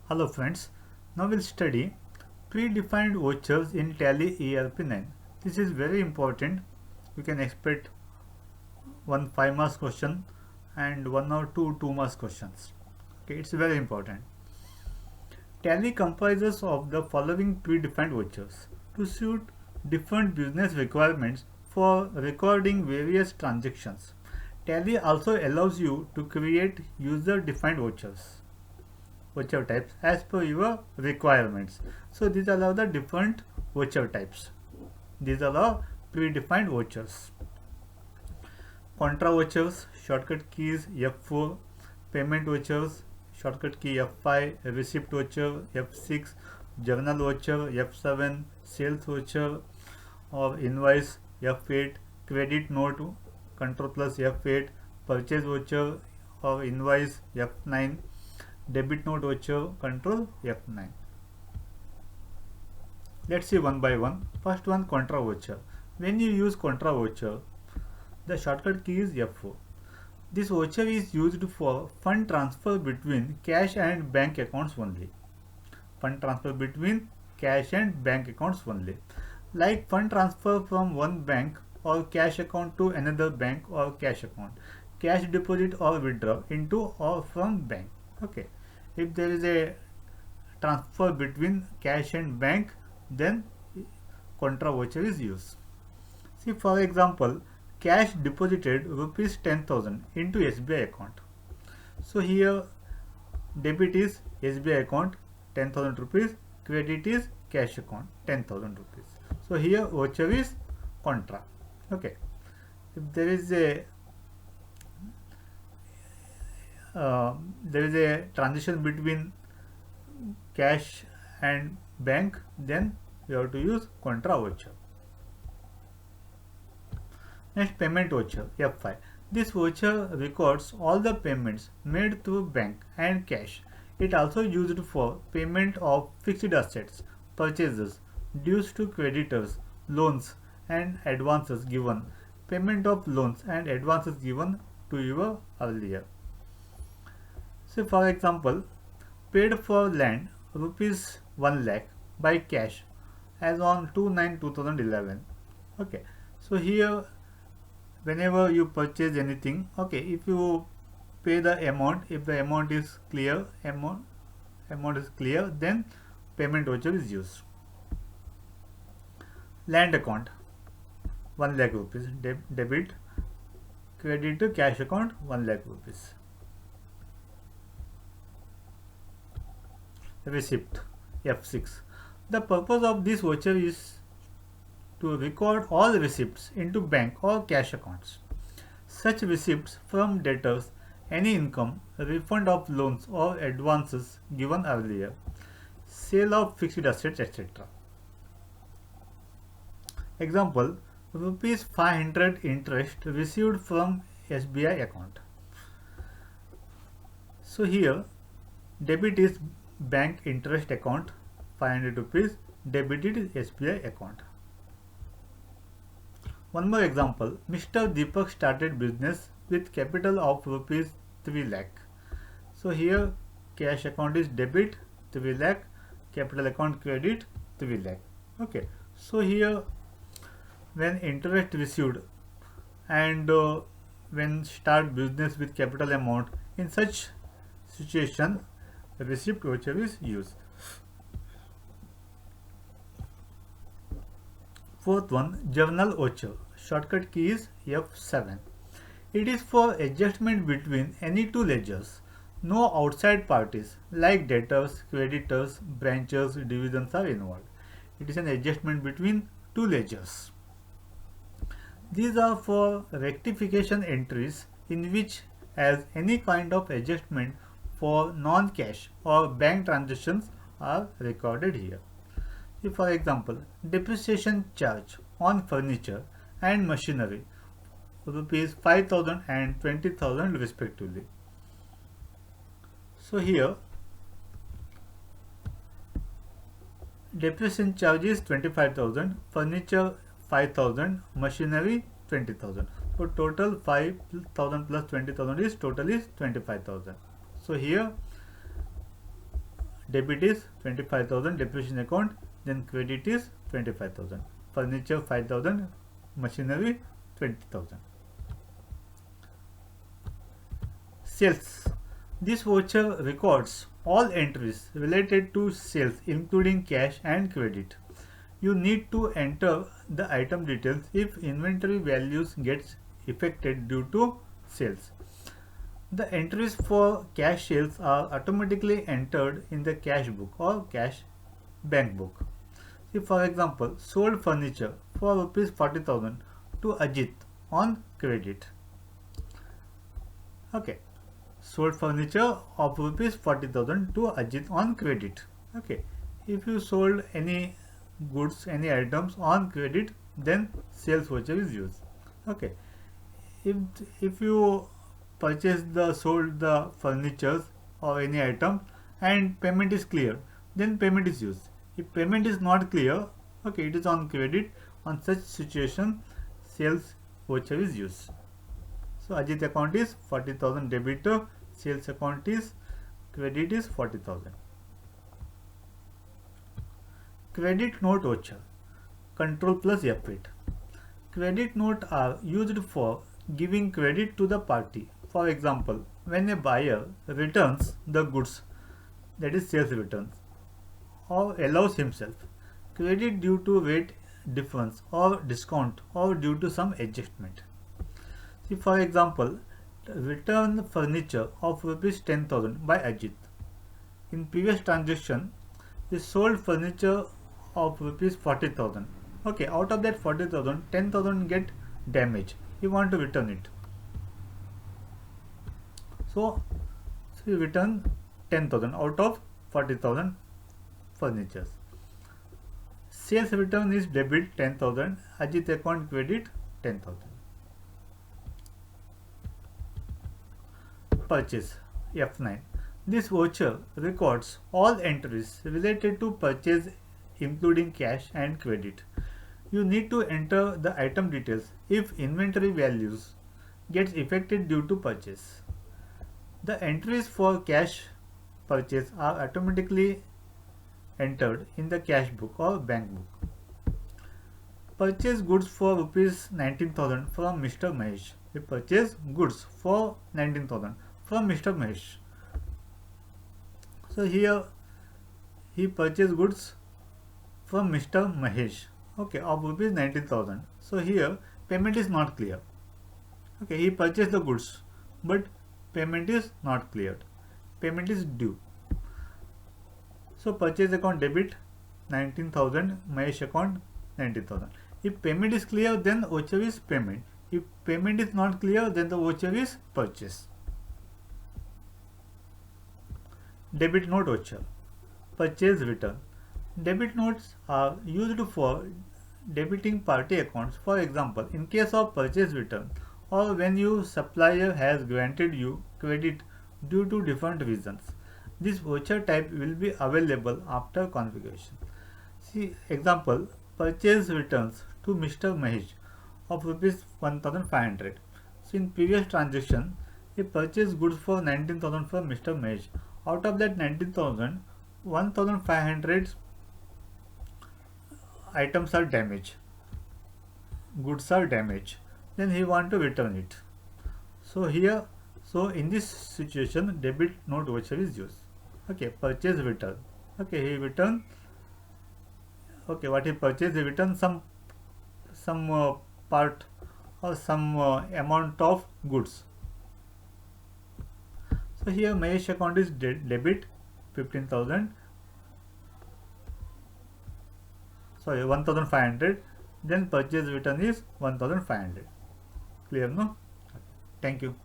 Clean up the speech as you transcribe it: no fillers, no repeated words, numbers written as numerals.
Hello friends, now we'll study predefined vouchers in Tally ERP9. This is very important. You can expect one 5 marks question and one or two 2 marks questions. Okay, it's very important. Tally comprises of the following predefined vouchers to suit different business requirements for recording various transactions. Tally also allows you to create user-defined voucher types as per your requirements. So these are the different voucher types. These are the predefined vouchers. Contra vouchers, shortcut keys F4, payment vouchers, shortcut key F5, receipt voucher F6, journal voucher F7, sales voucher or invoice F8, credit note control plus F8, purchase voucher or invoice F9, debit note voucher control F9. Let's see one by one. First one, contra voucher. When you use contra voucher, the shortcut key is F4. This voucher is used for fund transfer between cash and bank accounts only. Fund transfer between cash and bank accounts only. Like fund transfer from one bank or cash account to another bank or cash account. Cash deposit or withdraw into or from bank. Okay. If there is a transfer between cash and bank, then contra voucher is used. See, for example, cash deposited rupees 10,000 into SBI account. So here debit is SBI account 10,000 rupees, credit is cash account 10,000 rupees. So here voucher is contra. Okay. If there is a transition between cash and bank, then we have to use contra voucher. Next, payment voucher F5. This voucher records all the payments made through bank and cash. It also used for payment of fixed assets, purchases, dues to creditors, loans and advances given, payment of loans and advances given to you earlier. So for example, paid for land rupees 1 lakh by cash as on 2/9/2011. Okay, so here whenever you purchase anything, okay, if you pay the amount, if the amount is clear, amount is clear, then payment voucher is used. Land account 1 lakh rupees, debit, credit to cash account 1 lakh rupees. Receipt F6. The purpose of this voucher is to record all receipts into bank or cash accounts. Such receipts from debtors, any income, refund of loans or advances given earlier, sale of fixed assets, etc. Example, rupees 500 interest received from SBI account. So here debit is bank interest account 500 rupees, debited is SBI account. One more example, Mr. Deepak started business with capital of rupees 3 lakh. So here cash account is debit 3 lakh, capital account credit 3 lakh. Okay, so here when interest received and when start business with capital amount, in such situation receipt voucher is used. Fourth one, journal voucher. Shortcut key is F7. It is for adjustment between any two ledgers. No outside parties like debtors, creditors, branches, divisions are involved. It is an adjustment between two ledgers. These are for rectification entries in which as any kind of adjustment for non-cash or bank transactions are recorded here. If for example, depreciation charge on furniture and machinery rupees 5,000 and 20,000 respectively. So here depreciation charge is 25,000, furniture 5,000, machinery 20,000. So total 5,000 plus 20,000 is total is 25,000. So here Debit is 25,000 depreciation account, then credit is 25,000. Furniture 5,000, machinery 20,000. Sales. This voucher records all entries related to sales including cash and credit. You need to enter the item details if inventory values gets affected due to sales. The entries for cash sales are automatically entered in the cash book or cash bank book. See, for example, sold furniture for rupees 40,000 to Ajit on credit. Okay, sold furniture of rupees 40,000 to Ajit on credit. Okay, if you sold any goods, any items on credit, then sales voucher is used. Okay, if you sold the furnitures or any item and payment is clear, then payment is used. If payment is not clear, okay, it is on credit, on such situation sales voucher is used. So Ajit account is 40,000 debit, sales account is credit is 40,000. Credit note voucher, control plus F8. Credit note are used for giving credit to the party. For example, when a buyer returns the goods, that is sales returns, or allows himself credit due to rate difference or discount or due to some adjustment. See, for example, return furniture of rupees 10,000 by Ajit. In previous transaction, he sold furniture of rupees 40,000. Okay, out of that 40,000, 10,000 get damaged. He want to return it. So he return 10,000 out of 40,000 furnitures. Sales return is debit 10,000, Ajit account credit 10,000. Purchase F9. This voucher records all entries related to purchase including cash and credit. You need to enter the item details if inventory values gets affected due to purchase. The entries for cash purchase are automatically entered in the cash book or bank book. Purchase goods for rupees 19,000 from Mr. Mahesh. He purchased goods for 19,000 from Mr. Mahesh. So here he purchased goods from Mr. Mahesh, okay, of rupees 19,000. So here payment is not clear. Okay, he purchased the goods, but payment is not cleared. Payment is due. So purchase account debit 19,000, Mahesh account 19,000. If payment is clear, then voucher is payment. If payment is not clear, then the voucher is purchase. Debit note voucher, purchase return. Debit notes are used for debiting party accounts. For example, in case of purchase return or when your supplier has granted you credit due to different reasons. This voucher type will be available after configuration. See example, purchase returns to Mr. Mahesh of rupees 1,500. So in previous transaction, he purchased goods for 19,000 from Mr. Mahesh. Out of that 19,000, 1,500 items are damaged, goods are damaged, then he want to return it. So here, so in this situation debit note voucher is used. Okay, purchase return. Okay, he return, okay, what he purchased, he return some part or some amount of goods. So here Mahesh account is debit 15,000, sorry 1,500, then purchase return is 1,500. Clear, no? Thank you.